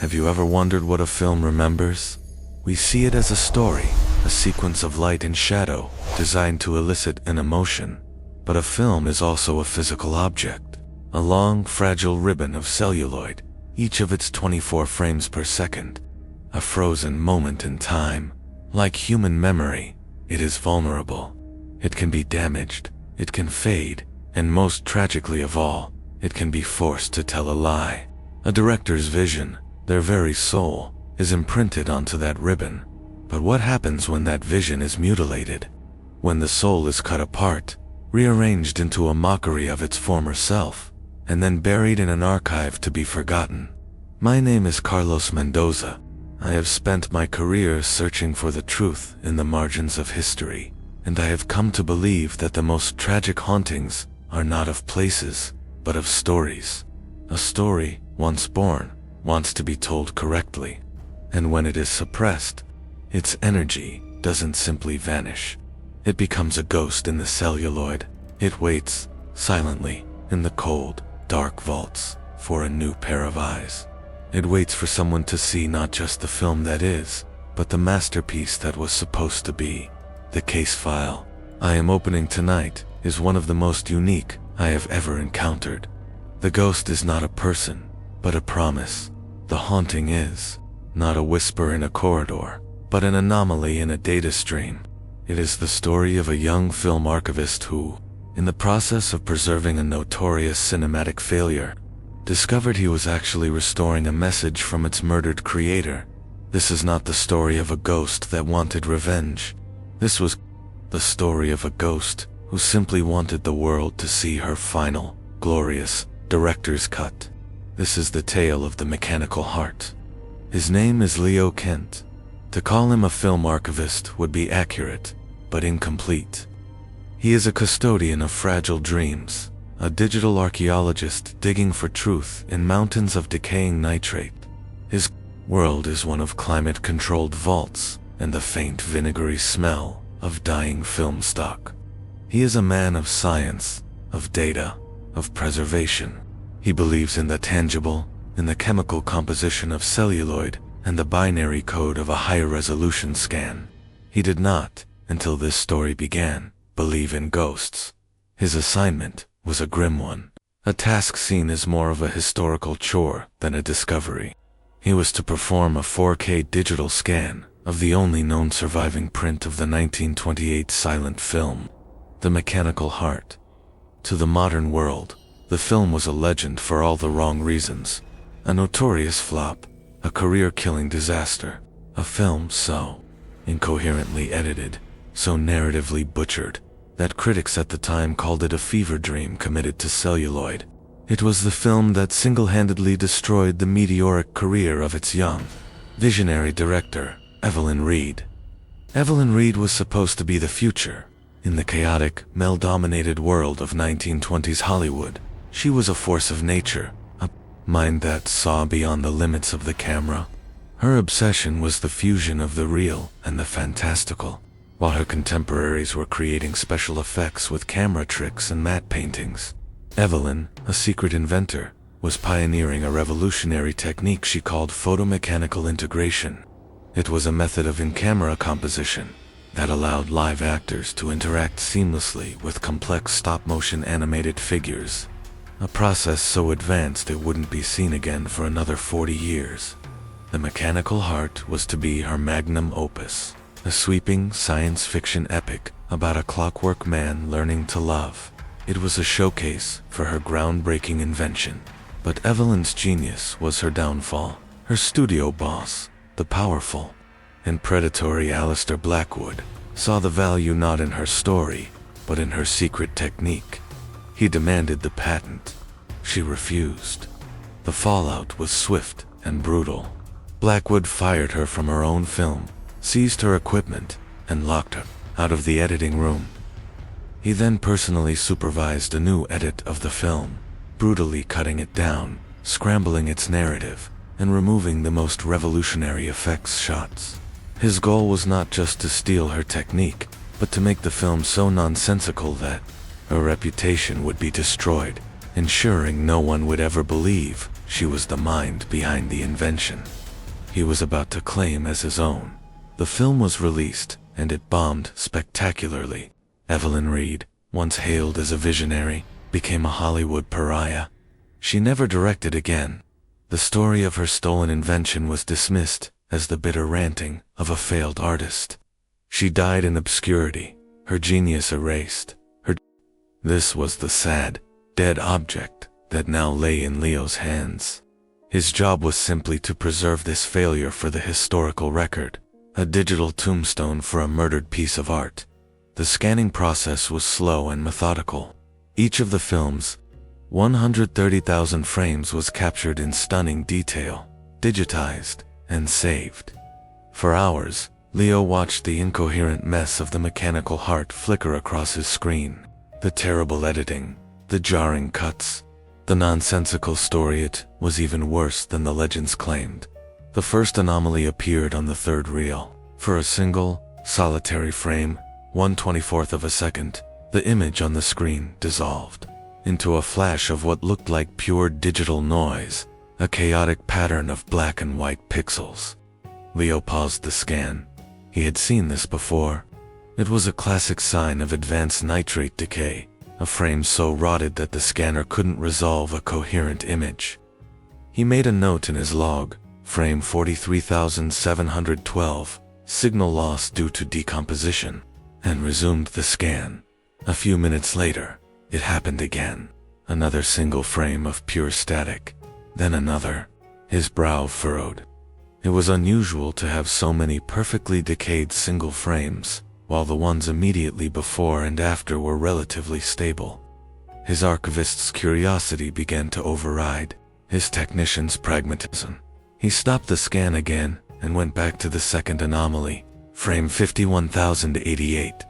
Have you ever wondered what a film remembers? We see it as a story, a sequence of light and shadow, designed to elicit an emotion. But a film is also a physical object, a long, fragile ribbon of celluloid, each of its 24 frames per second. A frozen moment in time. Like human memory, it is vulnerable. It can be damaged, it can fade, and most tragically of all, it can be forced to tell a lie. A director's vision, their very soul, is imprinted onto that ribbon. But what happens when that vision is mutilated? When the soul is cut apart, rearranged into a mockery of its former self, and then buried in an archive to be forgotten. My name is Carlos Mendoza. I have spent my career searching for the truth in the margins of history, and I have come to believe that the most tragic hauntings are not of places, but of stories. A story, once born, wants to be told correctly, and when it is suppressed, its energy doesn't simply vanish. It becomes a ghost in the celluloid. It waits, silently, in the cold, dark vaults, for a new pair of eyes. It waits for someone to see not just the film that is, but the masterpiece that was supposed to be. The case file I am opening tonight is one of the most unique I have ever encountered. The ghost is not a person, but a promise. The haunting is not a whisper in a corridor, but an anomaly in a data stream. It is the story of a young film archivist who, in the process of preserving a notorious cinematic failure, discovered he was actually restoring a message from its murdered creator. This is not the story of a ghost that wanted revenge. This was the story of a ghost who simply wanted the world to see her final, glorious, director's cut. This is the tale of the mechanical heart. His name is Leo Kent. To call him a film archivist would be accurate, but incomplete. He is a custodian of fragile dreams, a digital archaeologist digging for truth in mountains of decaying nitrate. His world is one of climate-controlled vaults and the faint vinegary smell of dying film stock. He is a man of science, of data, of preservation. He believes in the tangible, in the chemical composition of celluloid, and the binary code of a high-resolution scan. He did not, until this story began, believe in ghosts. His assignment was a grim one, a task seen as more of a historical chore than a discovery. He was to perform a 4K digital scan of the only known surviving print of the 1928 silent film, The Mechanical Heart. To the modern world, the film was a legend for all the wrong reasons. A notorious flop, a career-killing disaster, a film so incoherently edited, so narratively butchered, that critics at the time called it a fever dream committed to celluloid. It was the film that single-handedly destroyed the meteoric career of its young, visionary director, Evelyn Reed. Evelyn Reed was supposed to be the future. In the chaotic, male-dominated world of 1920s Hollywood, she was a force of nature, a mind that saw beyond the limits of the camera. Her obsession was the fusion of the real and the fantastical, while her contemporaries were creating special effects with camera tricks and matte paintings. Evelyn, a secret inventor, was pioneering a revolutionary technique she called photomechanical integration. It was a method of in-camera composition that allowed live actors to interact seamlessly with complex stop-motion animated figures, a process so advanced it wouldn't be seen again for another 40 years. The Mechanical Heart was to be her magnum opus, a sweeping science fiction epic about a clockwork man learning to love. It was a showcase for her groundbreaking invention. But Evelyn's genius was her downfall. Her studio boss, the powerful and predatory Alistair Blackwood, saw the value not in her story, but in her secret technique. He demanded the patent. She refused. The fallout was swift and brutal. Blackwood fired her from her own film, seized her equipment, and locked her out of the editing room. He then personally supervised a new edit of the film, brutally cutting it down, scrambling its narrative, and removing the most revolutionary effects shots. His goal was not just to steal her technique, but to make the film so nonsensical that her reputation would be destroyed, ensuring no one would ever believe she was the mind behind the invention he was about to claim as his own. The film was released, and it bombed spectacularly. Evelyn Reed, once hailed as a visionary, became a Hollywood pariah. She never directed again. The story of her stolen invention was dismissed as the bitter ranting of a failed artist. She died in obscurity, her genius erased. This was the sad, dead object that now lay in Leo's hands. His job was simply to preserve this failure for the historical record, a digital tombstone for a murdered piece of art. The scanning process was slow and methodical. Each of the film's 130,000 frames was captured in stunning detail, digitized, and saved. For hours, Leo watched the incoherent mess of the mechanical heart flicker across his screen. The terrible editing, the jarring cuts, the nonsensical story. It was even worse than the legends claimed. The first anomaly appeared on the third reel. For a single, solitary frame, 1/24th of a second, the image on the screen dissolved into a flash of what looked like pure digital noise, a chaotic pattern of black and white pixels. Leo paused the scan. He had seen this before. It was a classic sign of advanced nitrate decay, a frame so rotted that the scanner couldn't resolve a coherent image. He made a note in his log, frame 43,712, signal loss due to decomposition, and resumed the scan. A few minutes later, it happened again. Another single frame of pure static, then another. His brow furrowed. It was unusual to have so many perfectly decayed single frames, while the ones immediately before and after were relatively stable. His archivist's curiosity began to override his technician's pragmatism. He stopped the scan again and went back to the second anomaly, frame 51,088.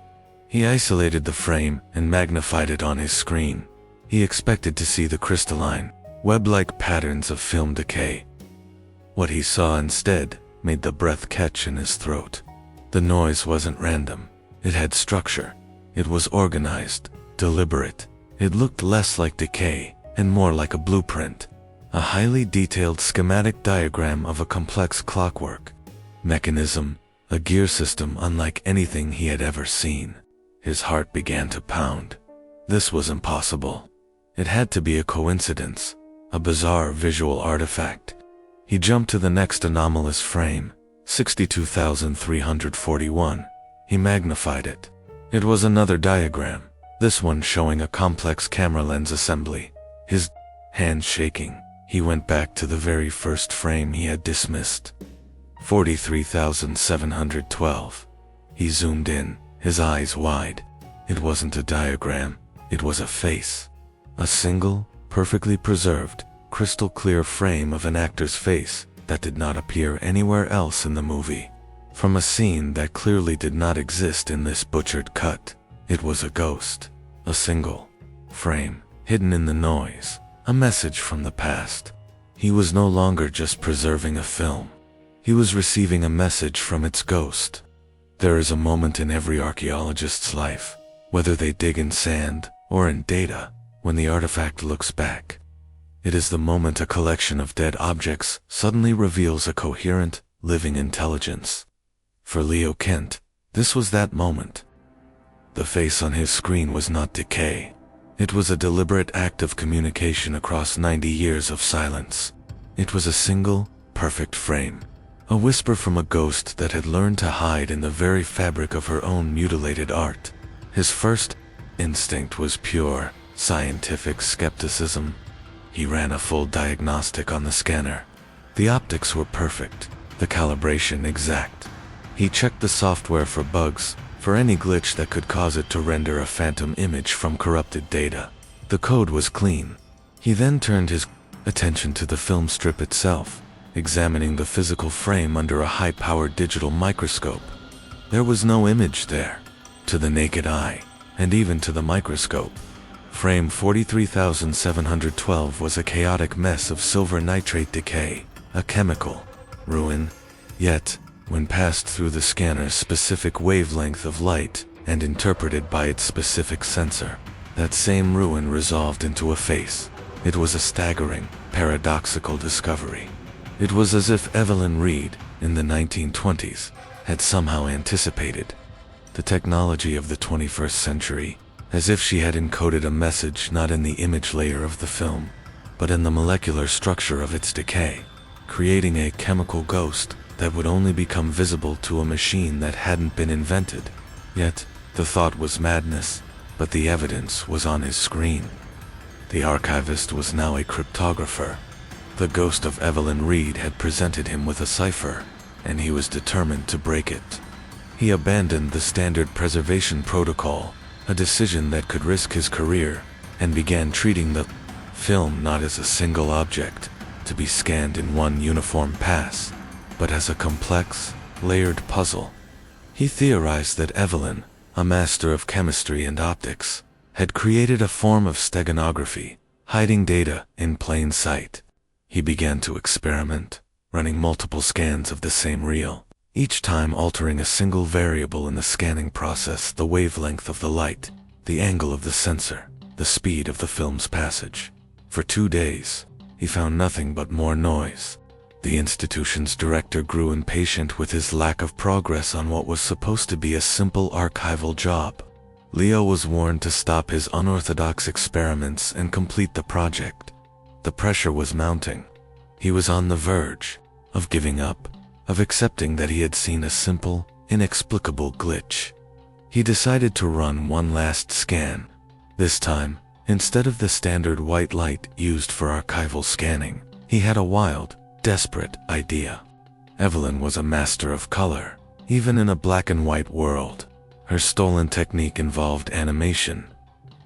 He isolated the frame and magnified it on his screen. He expected to see the crystalline, web-like patterns of film decay. What he saw instead made the breath catch in his throat. The noise wasn't random. It had structure. It was organized, deliberate. It looked less like decay and more like a blueprint, a highly detailed schematic diagram of a complex clockwork mechanism, a gear system unlike anything he had ever seen. His heart began to pound. This was impossible. It had to be a coincidence, a bizarre visual artifact. He jumped to the next anomalous frame, 62,341. He magnified it. It was another diagram, this one showing a complex camera lens assembly. His hands shaking, he went back to the very first frame he had dismissed. 43,712. He zoomed in, his eyes wide. It wasn't a diagram, it was a face. A single, perfectly preserved, crystal clear frame of an actor's face that did not appear anywhere else in the movie. From a scene that clearly did not exist in this butchered cut. It was a ghost. A single frame, hidden in the noise. A message from the past. He was no longer just preserving a film. He was receiving a message from its ghost. There is a moment in every archaeologist's life, whether they dig in sand or in data, when the artifact looks back. It is the moment a collection of dead objects suddenly reveals a coherent, living intelligence. For Leo Kent, this was that moment. The face on his screen was not decay. It was a deliberate act of communication across 90 years of silence. It was a single, perfect frame. A whisper from a ghost that had learned to hide in the very fabric of her own mutilated art. His first instinct was pure, scientific skepticism. He ran a full diagnostic on the scanner. The optics were perfect, the calibration exact. He checked the software for bugs, for any glitch that could cause it to render a phantom image from corrupted data. The code was clean. He then turned his attention to the film strip itself, examining the physical frame under a high-powered digital microscope. There was no image there, to the naked eye, and even to the microscope. Frame 43,712 was a chaotic mess of silver nitrate decay, a chemical ruin. Yet, when passed through the scanner's specific wavelength of light and interpreted by its specific sensor, that same ruin resolved into a face, It was a staggering, paradoxical discovery. It was as if Evelyn Reed, in the 1920s, had somehow anticipated the technology of the 21st century, as if she had encoded a message not in the image layer of the film, but in the molecular structure of its decay, creating a chemical ghost that would only become visible to a machine that hadn't been invented. Yet, the thought was madness, but the evidence was on his screen. The archivist was now a cryptographer. The ghost of Evelyn Reed had presented him with a cipher, and he was determined to break it. He abandoned the standard preservation protocol, a decision that could risk his career, and began treating the film not as a single object, to be scanned in one uniform pass, but as a complex, layered puzzle. He theorized that Evelyn, a master of chemistry and optics, had created a form of steganography, hiding data in plain sight. He began to experiment, running multiple scans of the same reel, each time altering a single variable in the scanning process: the wavelength of the light, the angle of the sensor, the speed of the film's passage. For 2 days, he found nothing but more noise. The institution's director grew impatient with his lack of progress on what was supposed to be a simple archival job. Leo was warned to stop his unorthodox experiments and complete the project. The pressure was mounting. He was on the verge of giving up, of accepting that he had seen a simple, inexplicable glitch. He decided to run one last scan. This time, instead of the standard white light used for archival scanning, he had a wild, desperate idea. Evelyn was a master of color, even in a black and white world. Her stolen technique involved animation.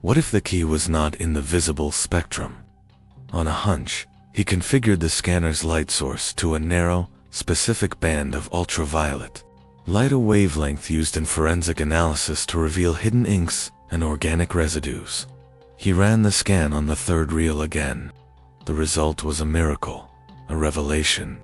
What if the key was not in the visible spectrum? On a hunch, he configured the scanner's light source to a narrow, specific band of ultraviolet light, a wavelength used in forensic analysis to reveal hidden inks and organic residues. He ran the scan on the third reel again. The result was a miracle, a revelation.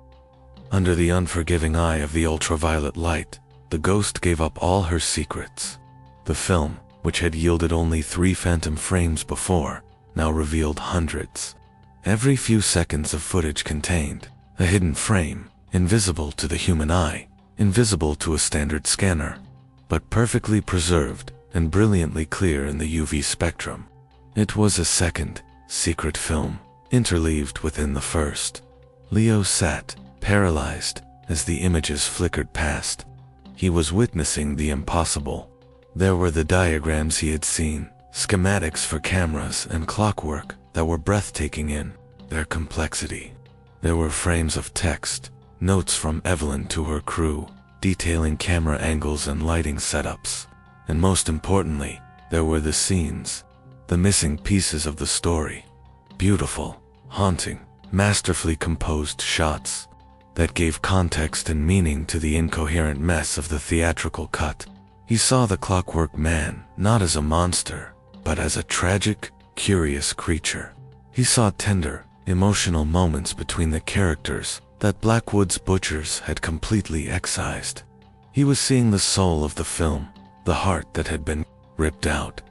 Under the unforgiving eye of the ultraviolet light, the ghost gave up all her secrets. The film, which had yielded only 3 phantom frames before, now revealed hundreds. Every few seconds of footage contained a hidden frame, invisible to the human eye, invisible to a standard scanner, but perfectly preserved and brilliantly clear in the UV spectrum. It was a second, secret film, interleaved within the first. Leo sat, paralyzed, as the images flickered past. He was witnessing the impossible. There were the diagrams he had seen, schematics for cameras and clockwork that were breathtaking in their complexity. There were frames of text, notes from Evelyn to her crew, detailing camera angles and lighting setups. And most importantly, there were the scenes, the missing pieces of the story. Beautiful, haunting, masterfully composed shots that gave context and meaning to the incoherent mess of the theatrical cut. He saw the Clockwork Man not as a monster, but as a tragic, curious creature. He saw tender, emotional moments between the characters that Blackwood's butchers had completely excised. He was seeing the soul of the film, the heart that had been ripped out.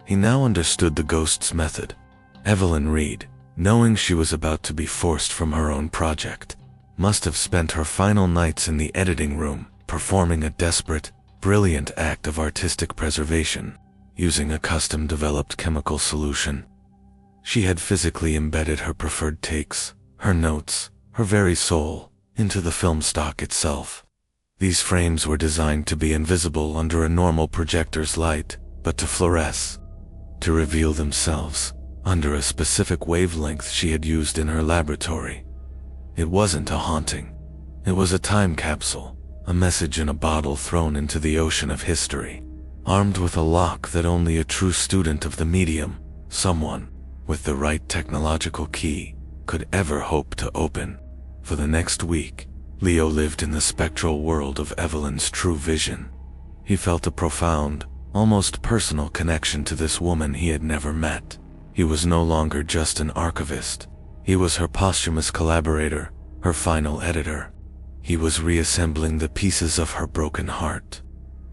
He now understood the ghost's method. Evelyn Reed, knowing she was about to be forced from her own project, must have spent her final nights in the editing room, performing a desperate, brilliant act of artistic preservation, using a custom-developed chemical solution. She had physically embedded her preferred takes, her notes, her very soul, into the film stock itself. These frames were designed to be invisible under a normal projector's light, but to fluoresce, to reveal themselves under a specific wavelength she had used in her laboratory. It wasn't a haunting. It was a time capsule, a message in a bottle thrown into the ocean of history, armed with a lock that only a true student of the medium, someone with the right technological key, could ever hope to open. For the next week, Leo lived in the spectral world of Evelyn's true vision. He felt a profound, almost personal connection to this woman he had never met. He was no longer just an archivist. He was her posthumous collaborator, her final editor. He was reassembling the pieces of her broken heart.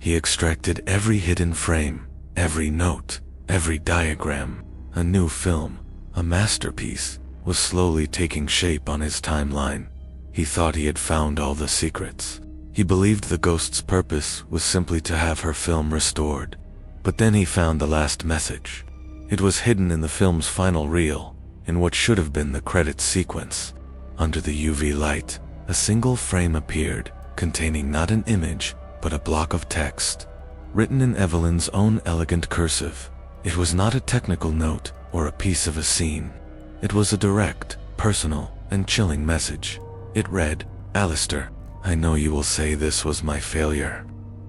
He extracted every hidden frame, every note, every diagram, a new film, A masterpiece was slowly taking shape on his timeline. He thought he had found all the secrets. He believed the ghost's purpose was simply to have her film restored. But then he found the last message. It was hidden in the film's final reel, in what should have been the credits sequence. Under the UV light, a single frame appeared, containing not an image, but a block of text, written in Evelyn's own elegant cursive. It was not a technical note or a piece of a scene. It was a direct, personal, and chilling message. It read, "Alistair, I know you will say this was my failure.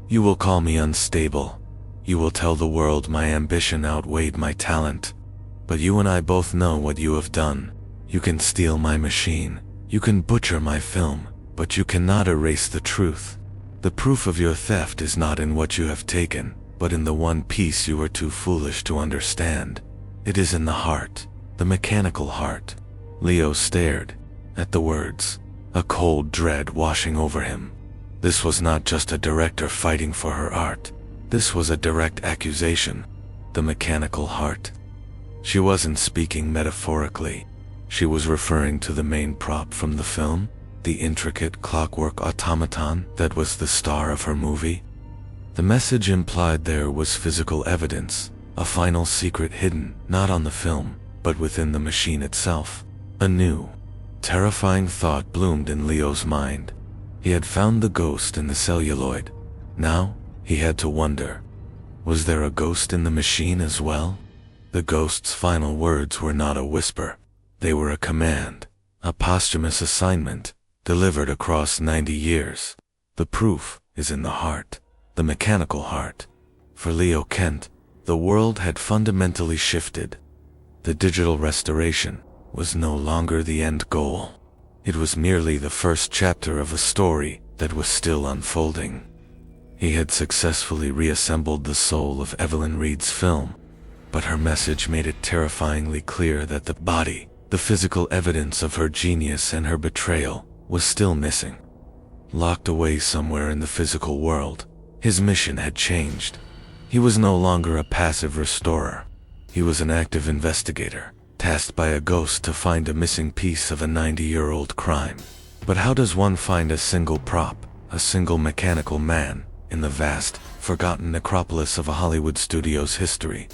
You will call me unstable. You will tell the world my ambition outweighed my talent. But you and I both know what you have done. You can steal my machine. You can butcher my film, but you cannot erase the truth. The proof of your theft is not in what you have taken, but in the one piece you were too foolish to understand. It is in the heart, the mechanical heart." Leo stared at the words, a cold dread washing over him. This was not just a director fighting for her art. This was a direct accusation. The mechanical heart. She wasn't speaking metaphorically. She was referring to the main prop from the film, the intricate clockwork automaton that was the star of her movie. The message implied there was physical evidence, a final secret hidden not on the film, but within the machine itself. A new, terrifying thought bloomed in Leo's mind. He had found the ghost in the celluloid. Now, he had to wonder, was there a ghost in the machine as well? The ghost's final words were not a whisper. They were a command, a posthumous assignment, delivered across 90 years. The proof is in the heart, the mechanical heart. For Leo Kent, the world had fundamentally shifted. The digital restoration was no longer the end goal. It was merely the first chapter of a story that was still unfolding. He had successfully reassembled the soul of Evelyn Reed's film, but her message made it terrifyingly clear that the body, the physical evidence of her genius and her betrayal, was still missing. Locked away somewhere in the physical world, his mission had changed. He was no longer a passive restorer. He was an active investigator, tasked by a ghost to find a missing piece of a 90-year-old crime. But how does one find a single prop, a single mechanical man, in the vast, forgotten necropolis of a Hollywood studio's history?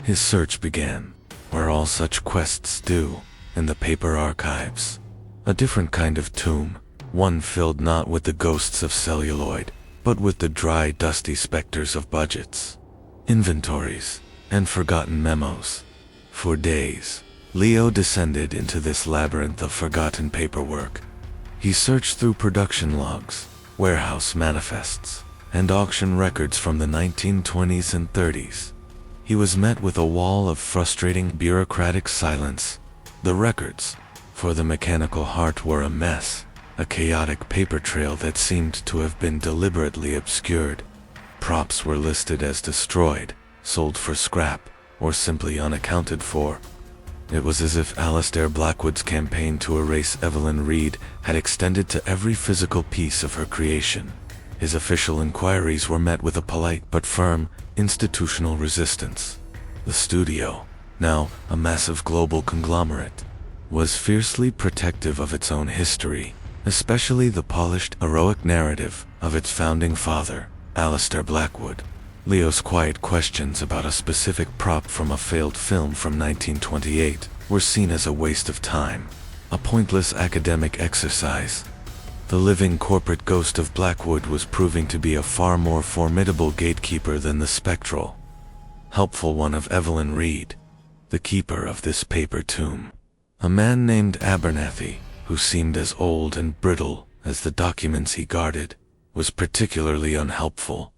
His search began, where all such quests do, in the paper archives. A different kind of tomb, one filled not with the ghosts of celluloid, but with the dry, dusty specters of budgets, inventories, and forgotten memos. For days, Leo descended into this labyrinth of forgotten paperwork. He searched through production logs, warehouse manifests, and auction records from the 1920s and 30s. He was met with a wall of frustrating bureaucratic silence. The records, for the mechanical heart, were a mess, a chaotic paper trail that seemed to have been deliberately obscured. Props were listed as destroyed, sold for scrap, or simply unaccounted for. It was as if Alistair Blackwood's campaign to erase Evelyn Reed had extended to every physical piece of her creation. His official inquiries were met with a polite but firm, institutional resistance. The studio, now a massive global conglomerate, was fiercely protective of its own history, especially the polished, heroic narrative of its founding father, Alistair Blackwood. Leo's quiet questions about a specific prop from a failed film from 1928 were seen as a waste of time, a pointless academic exercise. The living corporate ghost of Blackwood was proving to be a far more formidable gatekeeper than the spectral, helpful one of Evelyn Reed, the keeper of this paper tomb. A man named Abernathy, who seemed as old and brittle as the documents he guarded, was particularly unhelpful.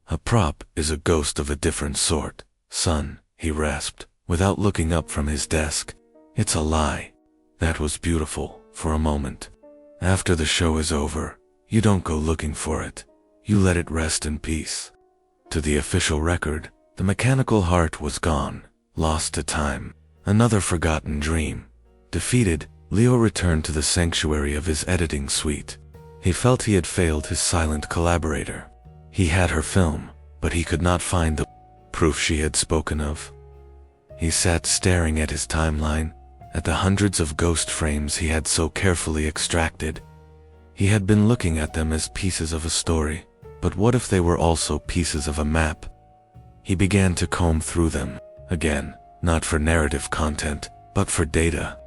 "A prop is a ghost of a different sort, son," he rasped, without looking up from his desk. "It's a lie. That was beautiful, for a moment. After the show is over, you don't go looking for it. You let it rest in peace." To the official record, the mechanical heart was gone, lost to time, another forgotten dream. Defeated, Leo returned to the sanctuary of his editing suite. He felt he had failed his silent collaborator. He had her film, but he could not find the proof she had spoken of. He sat staring at his timeline, at the hundreds of ghost frames he had so carefully extracted. He had been looking at them as pieces of a story, but what if they were also pieces of a map? He began to comb through them, again, not for narrative content, but for data.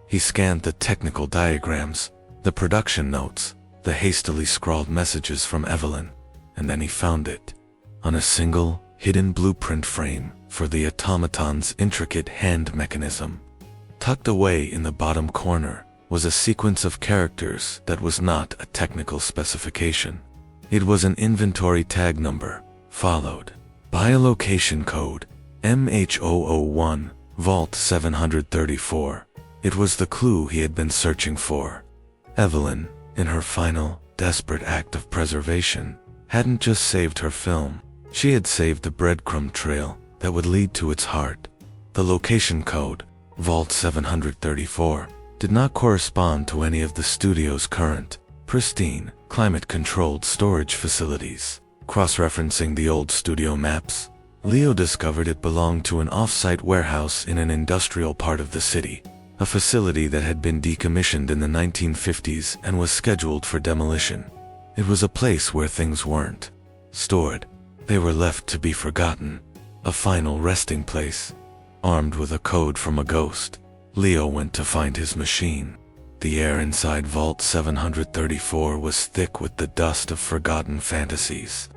He scanned the technical diagrams, the production notes, the hastily scrawled messages from Evelyn, and then he found it. On a single, hidden blueprint frame for the automaton's intricate hand mechanism. Tucked away in the bottom corner was a sequence of characters that was not a technical specification. It was an inventory tag number, followed by a location code, MH001, Vault 734. It was the clue he had been searching for. Evelyn, in her final, desperate act of preservation, hadn't just saved her film. She had saved the breadcrumb trail that would lead to its heart. The location code, Vault 734, did not correspond to any of the studio's current, pristine, climate-controlled storage facilities. Cross-referencing the old studio maps, Leo discovered it belonged to an off-site warehouse in an industrial part of the city, a facility that had been decommissioned in the 1950s and was scheduled for demolition. It was a place where things weren't stored. They were left to be forgotten, a final resting place. Armed with a code from a ghost, Leo went to find his machine. The air inside Vault 734 was thick with the dust of forgotten fantasies.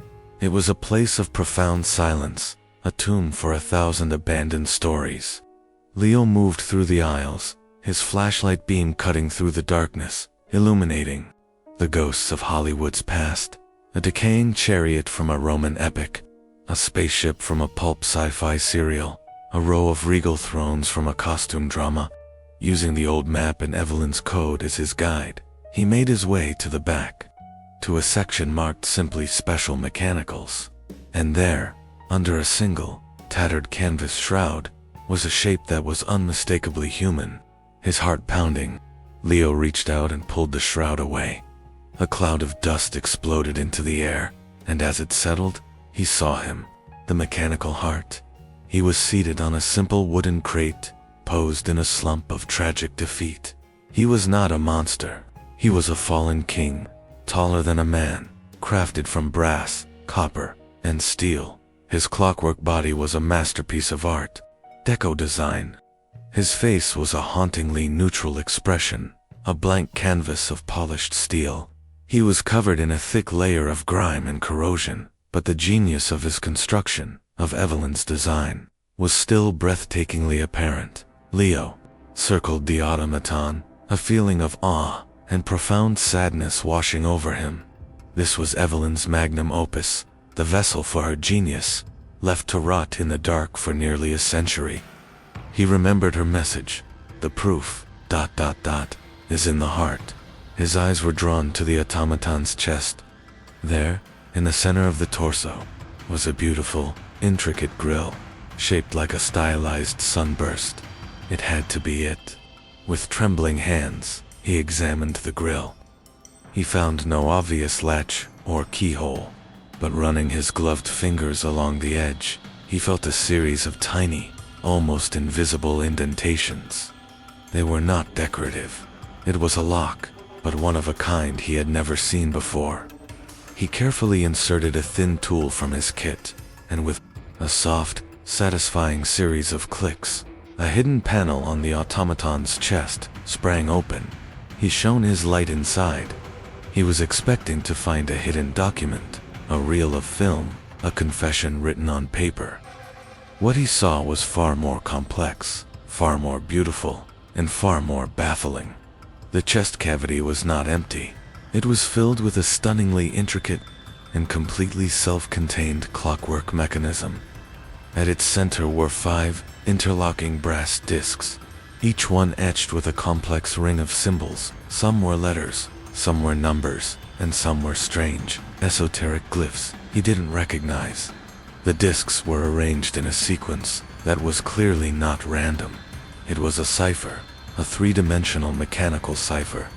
It was a place of profound silence, a tomb for 1,000 abandoned stories. Leo moved through the aisles, his flashlight beam cutting through the darkness, illuminating the ghosts of Hollywood's past, a decaying chariot from a Roman epic, a spaceship from a pulp sci-fi serial, a row of regal thrones from a costume drama. Using the old map and Evelyn's code as his guide, he made his way to the back, to a section marked simply Special Mechanicals. And there, under a single, tattered canvas shroud, was a shape that was unmistakably human. His heart pounding, Leo reached out and pulled the shroud away. A cloud of dust exploded into the air, and as it settled, he saw him, the mechanical heart. He was seated on a simple wooden crate, posed in a slump of tragic defeat. He was not a monster. He was a fallen king, taller than a man, crafted from brass, copper, and steel. His clockwork body was a masterpiece of art, deco design. His face was a hauntingly neutral expression, a blank canvas of polished steel. He was covered in a thick layer of grime and corrosion, but the genius of his construction, of Evelyn's design, was still breathtakingly apparent. Leo circled the automaton, a feeling of awe and profound sadness washing over him. This was Evelyn's magnum opus, the vessel for her genius, left to rot in the dark for nearly a century. He remembered her message, the proof, ... is in the heart. His eyes were drawn to the automaton's chest. There, in the center of the torso, was a beautiful, intricate grill, shaped like a stylized sunburst. It had to be it. With trembling hands, he examined the grill. He found no obvious latch or keyhole, but running his gloved fingers along the edge, he felt a series of tiny, almost invisible indentations. They were not decorative. It was a lock, but one of a kind he had never seen before. He carefully inserted a thin tool from his kit, and with a soft, satisfying series of clicks, a hidden panel on the automaton's chest sprang open. He shone his light inside. He was expecting to find a hidden document, a reel of film, a confession written on paper. What he saw was far more complex, far more beautiful, and far more baffling. The chest cavity was not empty. It was filled with a stunningly intricate and completely self-contained clockwork mechanism. At its center were 5 interlocking brass discs, each one etched with a complex ring of symbols. Some were letters, some were numbers, and some were strange, esoteric glyphs he didn't recognize. The discs were arranged in a sequence that was clearly not random. It was a cipher, a three-dimensional mechanical cipher.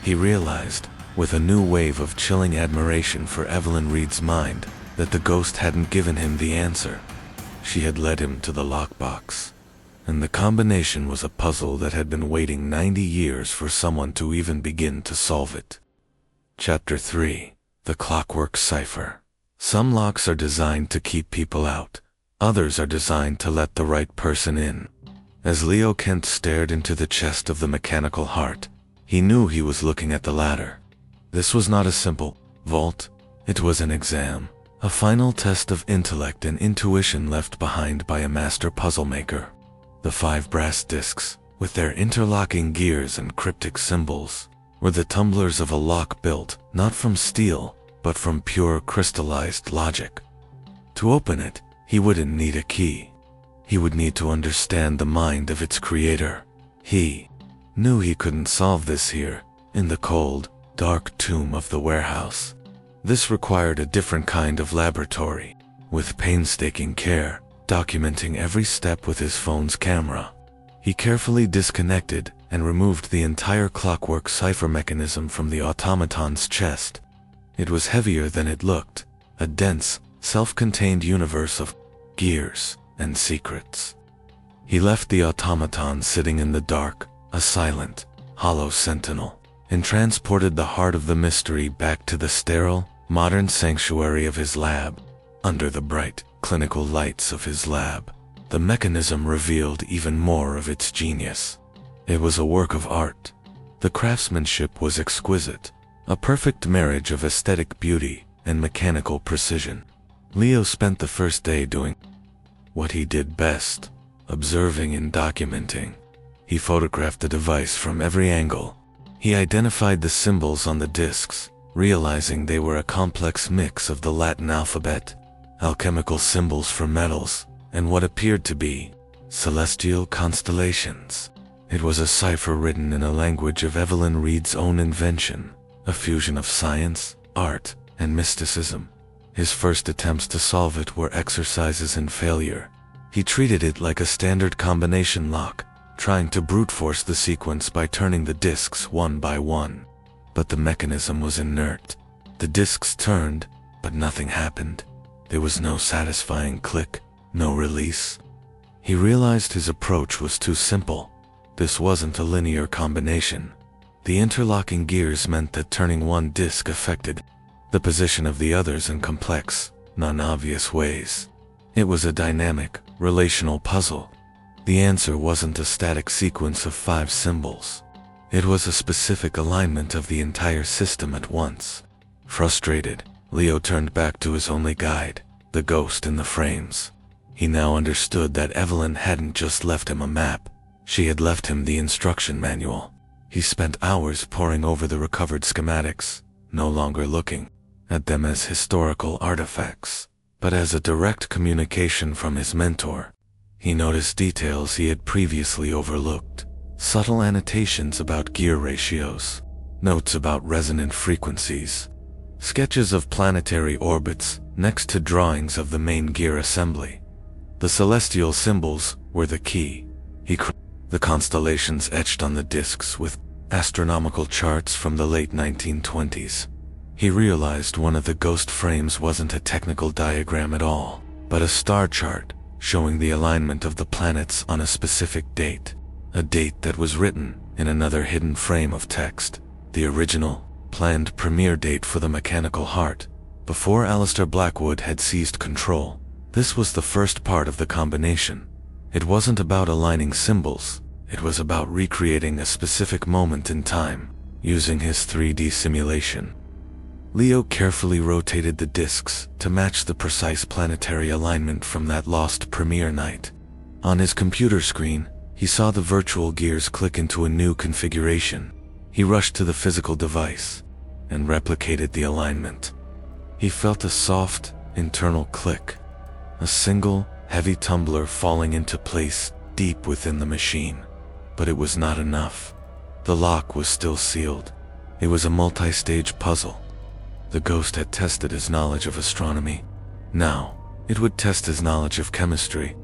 He realized, with a new wave of chilling admiration for Evelyn Reed's mind, that the ghost hadn't given him the answer. She had led him to the lockbox. and the combination was a puzzle that had been waiting 90 years for someone to even begin to solve it. Chapter 3. The Clockwork Cipher. Some locks are designed to keep people out. Others are designed to let the right person in. As Leo Kent stared into the chest of the mechanical heart, he knew he was looking at the latter. This was not a simple vault. It was an exam, a final test of intellect and intuition left behind by a master puzzle maker. The 5 brass discs, with their interlocking gears and cryptic symbols, were the tumblers of a lock built not from steel, but from pure crystallized logic. To open it, he wouldn't need a key. He would need to understand the mind of its creator. He knew he couldn't solve this here, in the cold, dark tomb of the warehouse. This required a different kind of laboratory, with painstaking care, documenting every step with his phone's camera. He carefully disconnected and removed the entire clockwork cipher mechanism from the automaton's chest. It was heavier than it looked, a dense, self-contained universe of gears and secrets. He left the automaton sitting in the dark, a silent, hollow sentinel, and transported the heart of the mystery back to the sterile, modern sanctuary of his lab. Under the bright, clinical lights of his lab, the mechanism revealed even more of its genius. It was a work of art. The craftsmanship was exquisite, a perfect marriage of aesthetic beauty and mechanical precision. Leo spent the first day doing what he did best, observing and documenting. He photographed the device from every angle. He identified the symbols on the discs, realizing they were a complex mix of the Latin alphabet, alchemical symbols for metals, and what appeared to be celestial constellations. It was a cipher written in a language of Evelyn Reed's own invention, a fusion of science, art, and mysticism. His first attempts to solve it were exercises in failure. He treated it like a standard combination lock, trying to brute force the sequence by turning the discs one by one. But the mechanism was inert. The discs turned, but nothing happened. There was no satisfying click, no release. He realized his approach was too simple. This wasn't a linear combination. The interlocking gears meant that turning one disc affected the position of the others in complex, non-obvious ways. It was a dynamic, relational puzzle. The answer wasn't a static sequence of 5 symbols. It was a specific alignment of the entire system at once. Frustrated, Leo turned back to his only guide, the ghost in the frames. He now understood that Evelyn hadn't just left him a map. She had left him the instruction manual. He spent hours poring over the recovered schematics, no longer looking at them as historical artifacts, but as a direct communication from his mentor. He noticed details he had previously overlooked, subtle annotations about gear ratios, notes about resonant frequencies, sketches of planetary orbits next to drawings of the main gear assembly. The celestial symbols were the key. The constellations etched on the discs with astronomical charts from the late 1920s. He realized one of the ghost frames wasn't a technical diagram at all, but a star chart showing the alignment of the planets on a specific date, a date that was written in another hidden frame of text, the original, planned premiere date for the mechanical heart, before Alistair Blackwood had seized control. This was the first part of the combination. It wasn't about aligning symbols, it was about recreating a specific moment in time, using his 3D simulation. Leo carefully rotated the discs to match the precise planetary alignment from that lost premiere night. On his computer screen, he saw the virtual gears click into a new configuration. He rushed to the physical device and replicated the alignment. He felt a soft, internal click, a single, heavy tumbler falling into place deep within the machine. But it was not enough. The lock was still sealed. It was a multi-stage puzzle. The ghost had tested his knowledge of astronomy. Now, it would test his knowledge of chemistry.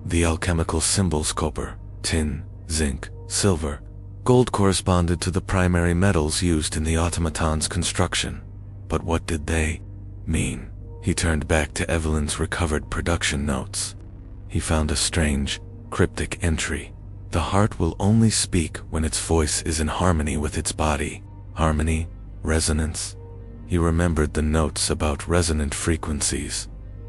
The alchemical symbols copper, tin, zinc, silver, gold corresponded to the primary metals used in the automaton's construction. But what did they mean? He turned back to Evelyn's recovered production notes. He found a strange, Cryptic entry. The heart will only speak when its voice is in harmony with its body. Harmony, resonance. He remembered the notes about resonant frequencies.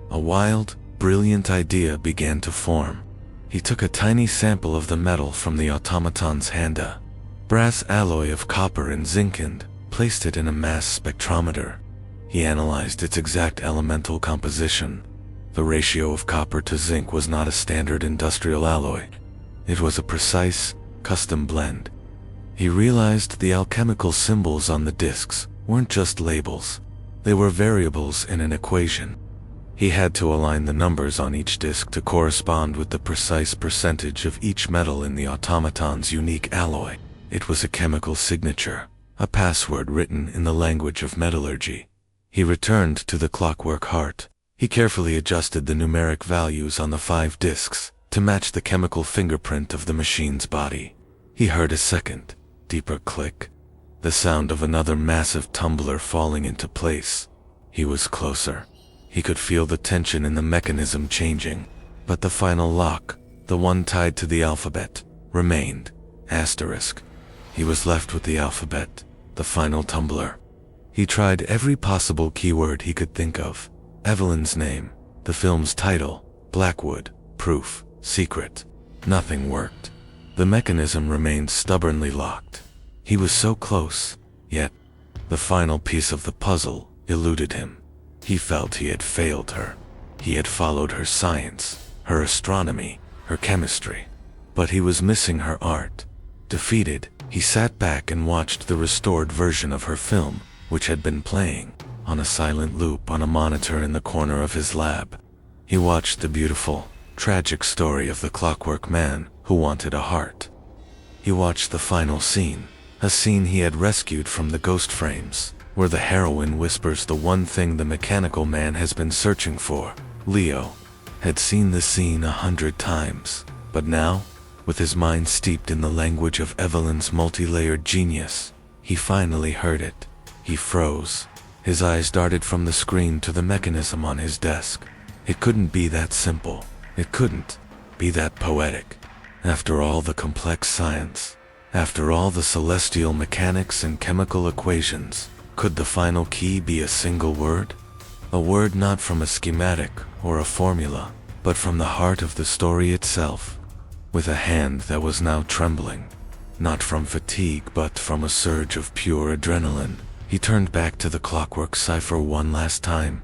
A wild, brilliant idea began to form. He took a tiny sample of the metal from the automaton's hand, a brass alloy of copper and zinc, and placed it in a mass spectrometer. He analyzed its exact elemental composition. The ratio of copper to zinc was not a standard industrial alloy. It was a precise, custom blend. He realized the alchemical symbols on the discs weren't just labels. They were variables in an equation. He had to align the numbers on each disc to correspond with the precise percentage of each metal in the automaton's unique alloy. It was a chemical signature, a password written in the language of metallurgy. He returned to the clockwork heart. He carefully adjusted the numeric values on the 5 discs to match the chemical fingerprint of the machine's body. He heard a second, deeper click, the sound of another massive tumbler falling into place. He was closer. He could feel the tension in the mechanism changing, but the final lock, the one tied to the alphabet, remained. Asterisk. He was left with the alphabet, the final tumbler. He tried every possible keyword he could think of. Evelyn's name, the film's title, Blackwood, proof, secret. Nothing worked. The mechanism remained stubbornly locked. He was so close, yet the final piece of the puzzle eluded him. He felt he had failed her. He had followed her science, her astronomy, her chemistry, but he was missing her art. Defeated, he sat back and watched the restored version of her film, which had been playing on a silent loop on a monitor in the corner of his lab. He watched the beautiful, tragic story of the clockwork man who wanted a heart. He watched the final scene, a scene he had rescued from the ghost frames, where the heroine whispers the one thing the mechanical man has been searching for. Leo had seen the scene 100 times, but now, with his mind steeped in the language of Evelyn's multi-layered genius, he finally heard it. He froze. His eyes darted from the screen to the mechanism on his desk. It couldn't be that simple. It couldn't be that poetic. After all the complex science, after all the celestial mechanics and chemical equations, could the final key be a single word? A word not from a schematic or a formula, but from the heart of the story itself. With a hand that was now trembling, not from fatigue but from a surge of pure adrenaline, he turned back to the clockwork cipher one last time.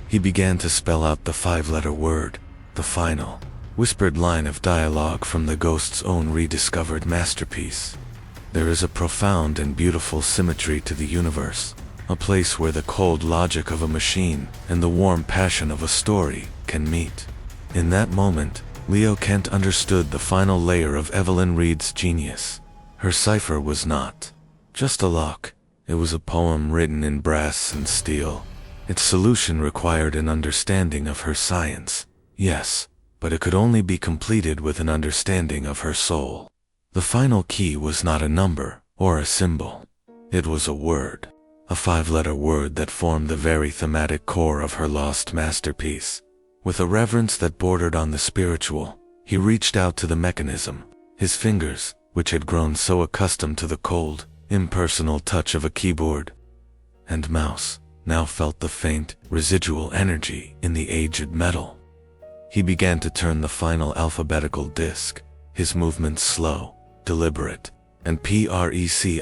He began to spell out the 5-letter word, the final, whispered line of dialogue from the ghost's own rediscovered masterpiece. There is a profound and beautiful symmetry to the universe, a place where the cold logic of a machine and the warm passion of a story can meet. In that moment, Leo Kent understood the final layer of Evelyn Reed's genius. Her cipher was not just a lock. It was a poem written in brass and steel. Its solution required an understanding of her science, yes, but it could only be completed with an understanding of her soul. The final key was not a number or a symbol. It was a word, a 5-letter word that formed the very thematic core of her lost masterpiece. With a reverence that bordered on the spiritual, he reached out to the mechanism. His fingers, which had grown so accustomed to the cold, impersonal touch of a keyboard and mouse, now felt the faint, residual energy in the aged metal. He began to turn the final alphabetical disc, his movements slow, deliberate, and preciseh,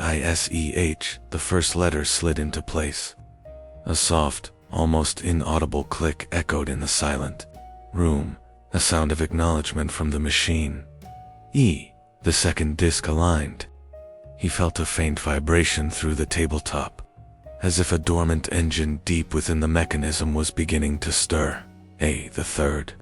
the first letter slid into place. A soft, almost inaudible click echoed in the silent room, a sound of acknowledgement from the machine. E, the second disc aligned. He felt a faint vibration through the tabletop, as if a dormant engine deep within the mechanism was beginning to stir. A, the third.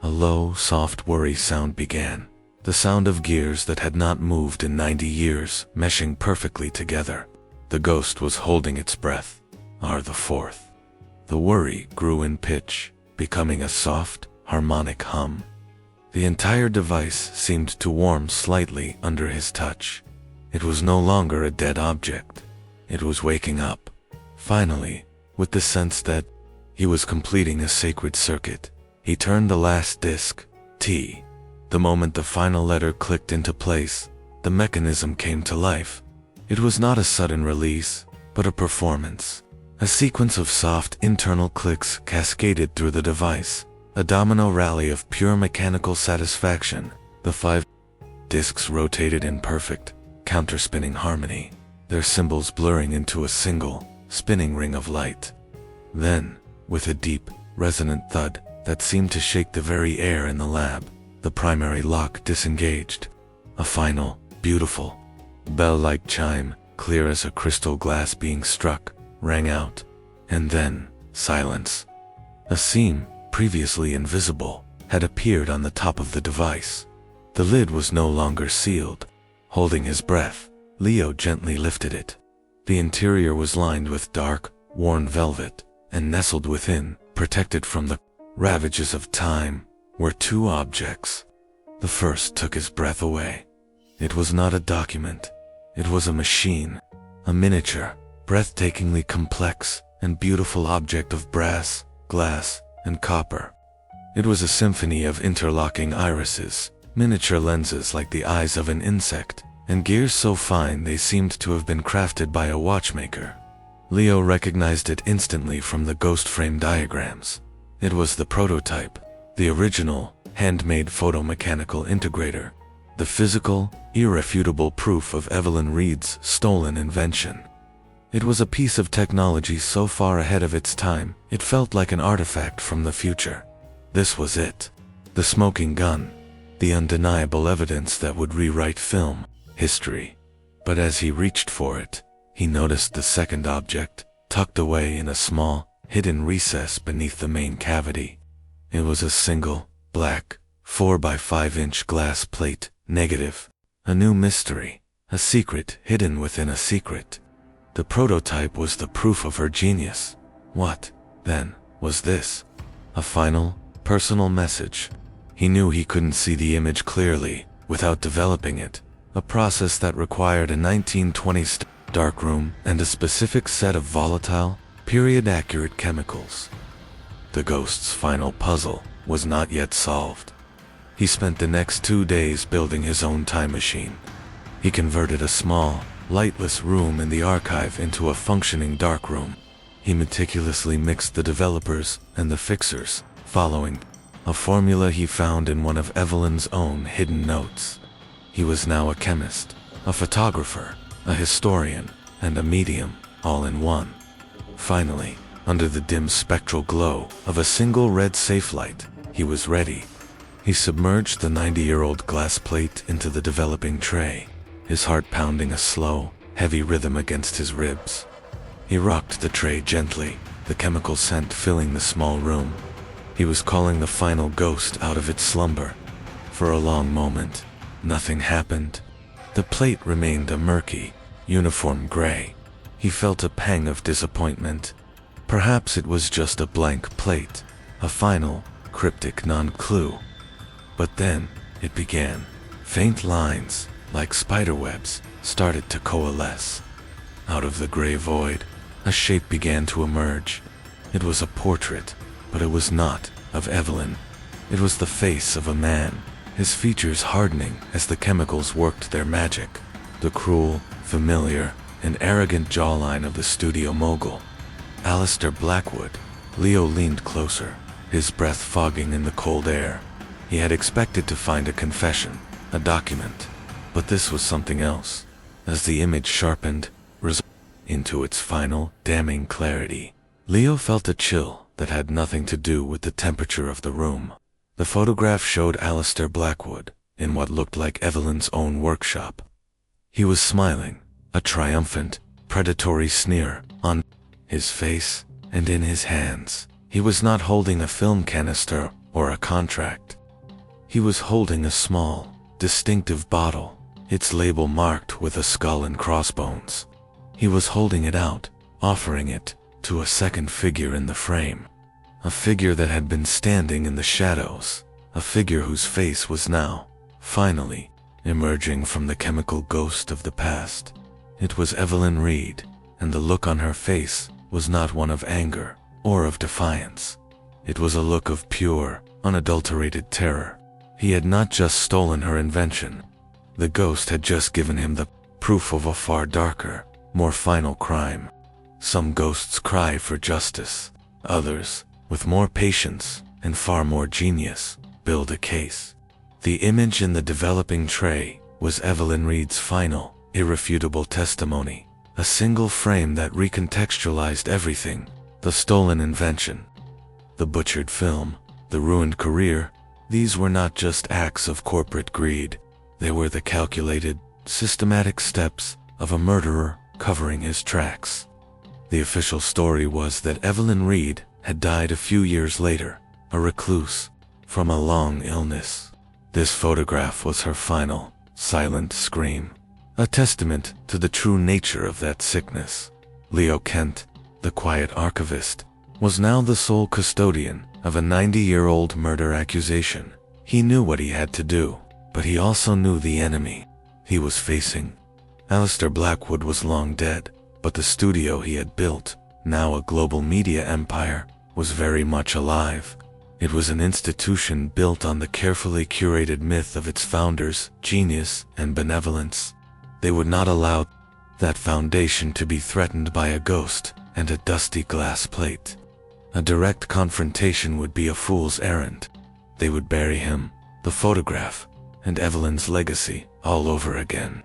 A low, soft worry sound began, the sound of gears that had not moved in 90 years, meshing perfectly together. The ghost was holding its breath. R, the fourth. The worry grew in pitch, becoming a soft, harmonic hum. The entire device seemed to warm slightly under his touch. It was no longer a dead object. It was waking up, finally, with the sense that he was completing a sacred circuit. He turned the last disc, T, The moment the final letter clicked into place, the mechanism came to life. It was not a sudden release, but a performance. A sequence of soft internal clicks cascaded through the device, a domino rally of pure mechanical satisfaction. The 5 discs rotated in perfect, counterspinning harmony, their symbols blurring into a single, spinning ring of light. Then, with a deep, resonant thud that seemed to shake the very air in the lab, the primary lock disengaged. A final, beautiful, bell-like chime, clear as a crystal glass being struck, rang out. And then, silence. A seam, previously invisible, had appeared on the top of the device. The lid was no longer sealed. Holding his breath, Leo gently lifted it. The interior was lined with dark, worn velvet, and nestled within, protected from the ravages of time, were 2 objects. The first took his breath away. It was not a document. It was a machine, a miniature, breathtakingly complex and beautiful object of brass, glass, and copper. It was a symphony of interlocking irises, miniature lenses like the eyes of an insect, and gears so fine they seemed to have been crafted by a watchmaker. Leo recognized it instantly from the ghost frame diagrams. It was the prototype, the original, handmade photomechanical integrator, the physical, irrefutable proof of Evelyn Reed's stolen invention. It was a piece of technology so far ahead of its time, it felt like an artifact from the future. This was it. The smoking gun. The undeniable evidence that would rewrite film history. But as he reached for it, he noticed the second object, tucked away in a small, hidden recess beneath the main cavity. It was a single, black, 4 by 5 inch glass plate, negative. A new mystery, a secret hidden within a secret. The prototype was the proof of her genius. What, then, was this? A final, personal message. He knew he couldn't see the image clearly, without developing it, a process that required a 1920s darkroom and a specific set of volatile, period-accurate chemicals. The ghost's final puzzle was not yet solved. He spent the next 2 days building his own time machine. He converted a small, lightless room in the archive into a functioning darkroom. He meticulously mixed the developers and the fixers, following a formula he found in one of Evelyn's own hidden notes. He was now a chemist, a photographer, a historian, and a medium, all in one. Finally, under the dim spectral glow of a single red safe light, he was ready. He submerged the 90-year-old glass plate into the developing tray, his heart pounding a slow, heavy rhythm against his ribs. He rocked the tray gently, the chemical scent filling the small room. He was calling the final ghost out of its slumber. For a long moment, nothing happened. The plate remained a murky, uniform gray. He felt a pang of disappointment. Perhaps it was just a blank plate, a final, cryptic non-clue. But then, it began. Faint lines, like spiderwebs, started to coalesce. Out of the gray void, a shape began to emerge. It was a portrait, but it was not of Evelyn. It was the face of a man, his features hardening as the chemicals worked their magic. The cruel, familiar, and arrogant jawline of the studio mogul. Alistair Blackwood. Leo leaned closer, his breath fogging in the cold air. He had expected to find a confession, a document, but this was something else. As the image sharpened, into its final, damning clarity, Leo felt a chill that had nothing to do with the temperature of the room. The photograph showed Alistair Blackwood in what looked like Evelyn's own workshop. He was smiling, a triumphant, predatory sneer on his face and in his hands. He was not holding a film canister or a contract. He was holding a small, distinctive bottle, its label marked with a skull and crossbones. He was holding it out, offering it to a second figure in the frame. A figure that had been standing in the shadows, a figure whose face was now, finally, emerging from the chemical ghost of the past. It was Evelyn Reed, and the look on her face was not one of anger or of defiance. It was a look of pure, unadulterated terror. He had not just stolen her invention. The ghost had just given him the proof of a far darker, more final crime. Some ghosts cry for justice. Others, with more patience and far more genius, build a case. The image in the developing tray was Evelyn Reed's final, irrefutable testimony. A single frame that recontextualized everything: the stolen invention, the butchered film, the ruined career. These were not just acts of corporate greed. They were the calculated, systematic steps of a murderer covering his tracks. The official story was that Evelyn Reed had died a few years later, a recluse, from a long illness. This photograph was her final, silent scream, a testament to the true nature of that sickness. Leo Kent, the quiet archivist, was now the sole custodian of a 90-year-old murder accusation. He knew what he had to do, but he also knew the enemy he was facing. Alistair Blackwood was long dead, but the studio he had built, now a global media empire, was very much alive. It was an institution built on the carefully curated myth of its founders' genius and benevolence. They would not allow that foundation to be threatened by a ghost and a dusty glass plate. A direct confrontation would be a fool's errand. They would bury him, the photograph, and Evelyn's legacy all over again.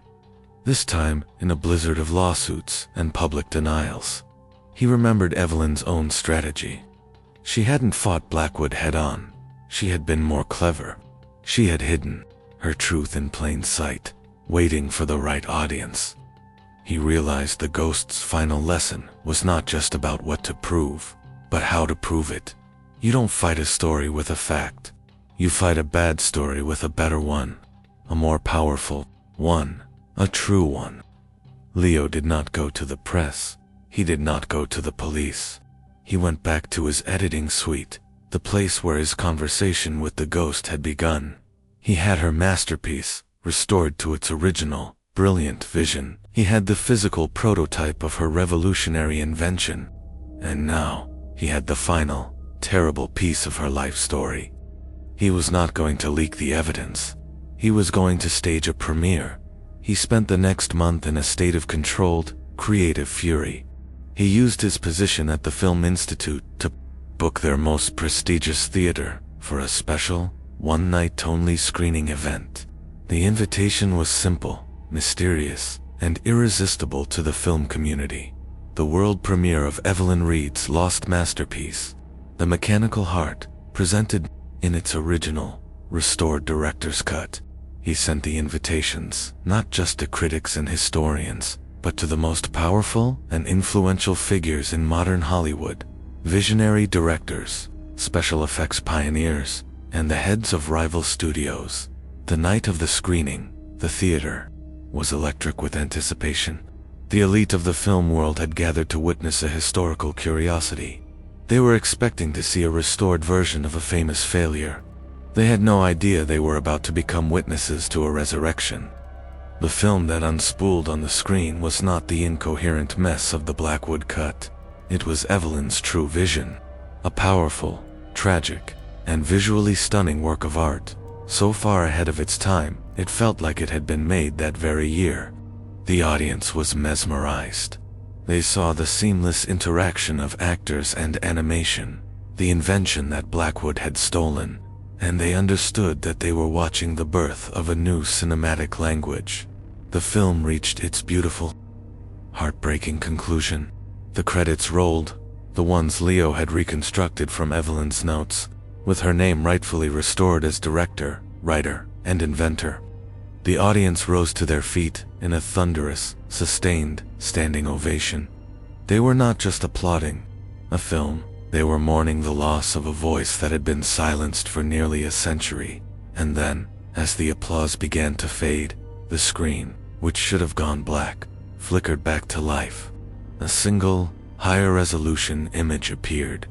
This time in a blizzard of lawsuits and public denials. He remembered Evelyn's own strategy. She hadn't fought Blackwood head-on. She had been more clever. She had hidden her truth in plain sight, waiting for the right audience. He realized the ghost's final lesson was not just about what to prove, but how to prove it. You don't fight a story with a fact. You fight a bad story with a better one, a more powerful one, a true one. Leo did not go to the press. He did not go to the police. He went back to his editing suite, the place where his conversation with the ghost had begun. He had her masterpiece, restored to its original, brilliant vision. He had the physical prototype of her revolutionary invention. And now, he had the final, terrible piece of her life story. He was not going to leak the evidence. He was going to stage a premiere. He spent the next month in a state of controlled, creative fury. He used his position at the Film Institute to book their most prestigious theater for a special, one-night-only screening event. The invitation was simple, mysterious, and irresistible to the film community. The world premiere of Evelyn Reed's lost masterpiece, The Mechanical Heart, presented in its original, restored director's cut. He sent the invitations, not just to critics and historians, but to the most powerful and influential figures in modern Hollywood, visionary directors, special effects pioneers, and the heads of rival studios. The night of the screening, the theater, was electric with anticipation. The elite of the film world had gathered to witness a historical curiosity. They were expecting to see a restored version of a famous failure. They had no idea they were about to become witnesses to a resurrection. The film that unspooled on the screen was not the incoherent mess of the Blackwood cut. It was Evelyn's true vision. A powerful, tragic, and visually stunning work of art, so far ahead of its time, it felt like it had been made that very year. The audience was mesmerized. They saw the seamless interaction of actors and animation, the invention that Blackwood had stolen, and they understood that they were watching the birth of a new cinematic language. The film reached its beautiful, heartbreaking conclusion. The credits rolled, the ones Leo had reconstructed from Evelyn's notes, with her name rightfully restored as director, writer, and inventor. The audience rose to their feet in a thunderous, sustained, standing ovation. They were not just applauding a film, they were mourning the loss of a voice that had been silenced for nearly a century. And then, as the applause began to fade, the screen, which should have gone black, flickered back to life. A single, higher resolution image appeared.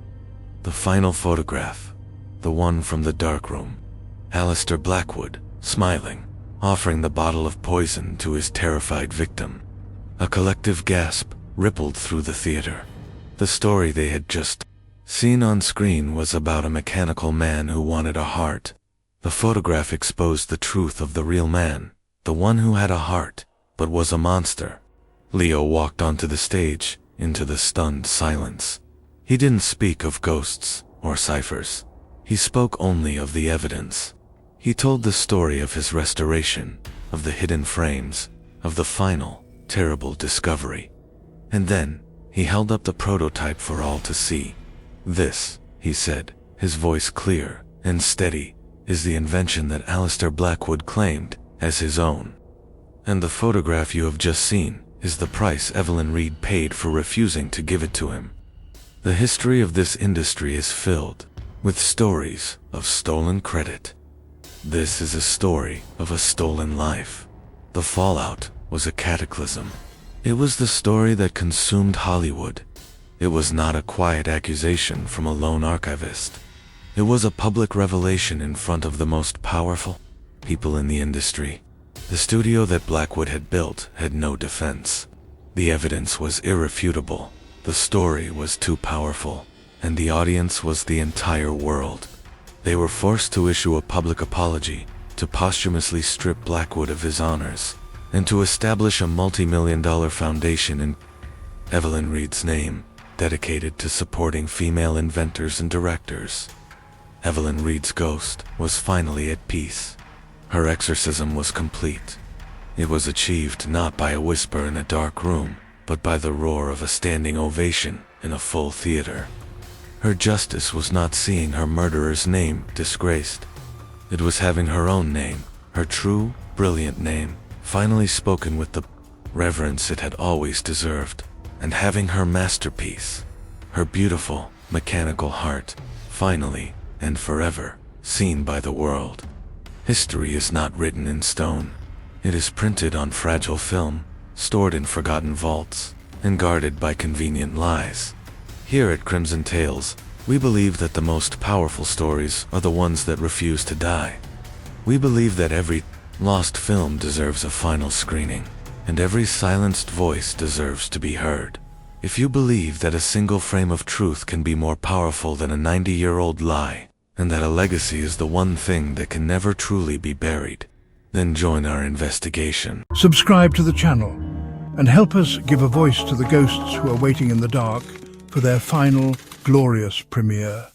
The final photograph, the one from the darkroom. Alistair Blackwood, smiling, offering the bottle of poison to his terrified victim. A collective gasp rippled through the theater. The story they had just seen on screen was about a mechanical man who wanted a heart, The photograph exposed the truth of the real man, the one who had a heart, but was a monster. Leo walked onto the stage, into the stunned silence. He didn't speak of ghosts or ciphers. He spoke only of the evidence. He told the story of his restoration, of the hidden frames, of the final, terrible discovery. And then, he held up the prototype for all to see. "This," he said, his voice clear and steady, "is the invention that Alistair Blackwood claimed as his own. And the photograph you have just seen is the price Evelyn Reed paid for refusing to give it to him." The history of this industry is filled with stories of stolen credit. This is a story of a stolen life. The fallout was a cataclysm. It was the story that consumed Hollywood. It was not a quiet accusation from a lone archivist. It was a public revelation in front of the most powerful people in the industry. The studio that Blackwood had built had no defense. The evidence was irrefutable. The story was too powerful, and the audience was the entire world. They were forced to issue a public apology, to posthumously strip Blackwood of his honors, and to establish a multi-million-dollar foundation in Evelyn Reed's name, dedicated to supporting female inventors and directors. Evelyn Reed's ghost was finally at peace. Her exorcism was complete. It was achieved not by a whisper in a dark room, but by the roar of a standing ovation in a full theater. Her justice was not seeing her murderer's name disgraced. It was having her own name, her true, brilliant name, finally spoken with the reverence it had always deserved, and having her masterpiece, her beautiful, mechanical heart, finally, and forever, seen by the world. History is not written in stone. It is printed on fragile film, stored in forgotten vaults, and guarded by convenient lies. Here at Crimson Tales, we believe that the most powerful stories are the ones that refuse to die. We believe that every lost film deserves a final screening, and every silenced voice deserves to be heard. If you believe that a single frame of truth can be more powerful than a 90-year-old lie, and that a legacy is the one thing that can never truly be buried, then join our investigation. Subscribe to the channel and help us give a voice to the ghosts who are waiting in the dark for their final, glorious premiere.